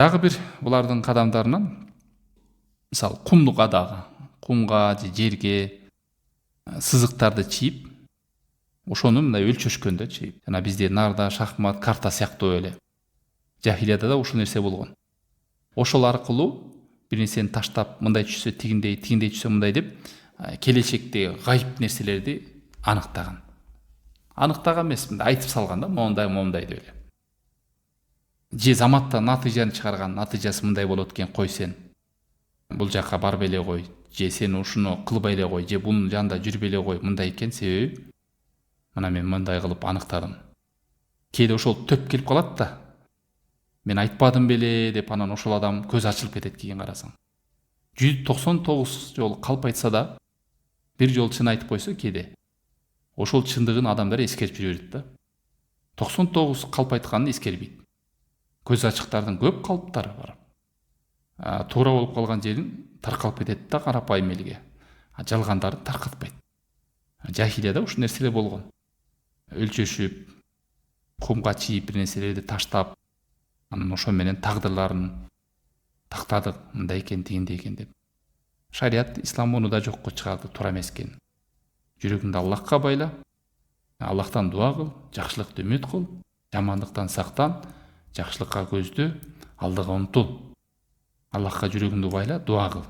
Дагы бир булардын кадамдарынан мисалы кумдук адагы, кумга же жерге сызыктарды чийип, ошону мындай өлчөшкөн да чийип. Жана бизде нарда, шахмат, карта сыяктуу эле. Жахилияда да ушул нерсе болгон. Ошол аркылуу бир нерсени таштап, мындай түшсө тигиндей, тигиндей түшсө мындай деп, келечектеги гайып нерселерди аныктаган. Аныктаган эмес, мындай айтып салган да, моундай деп эле. Же заматтан натыйжаны чыгарган, натыйжасы мындай болот экен, кой сен бул жакка барбай эле кой, же сен ушуну кылбай эле кой, же бунун жанында жүрбөй эле кой, мындай экен, себеби мына мен мындай кылып аныктадым. Кээде ошол төп келип калат да, мен айтпадым беле деп, анан ошол адам көз ачылып кетет кийин карасаң. 199 жолу калп айтса да, бир жолу чын айтып койсо кээде, ошол чындыгын адамдар эскерип жүрө берет да. 99 калп айтканын эскербейт. Көз ачыктардын көп калптары бар. Туура болуп калган жерин таркалып кетет да карапайым элге. Жалгандарды таркатпайт. Жахилияда ушул нерселер болгон. Өлчөшүп, кумга чийип бир нерселерди таштап, анан ошо менен тагдырларын тактадык, мындай экен, тигиндей экен деп. Шарият, ислам муну да жокко чыгарды, туура эмес экен. Жүрөгүңдү Аллахка байла, Аллахтан дуа кыл, жакшылыкты үмүт кыл, жамандыктан сактан, жакшылыкка көздө, алдыга умтул. Аллахка жүрөгүңдү байла, дуа кыл.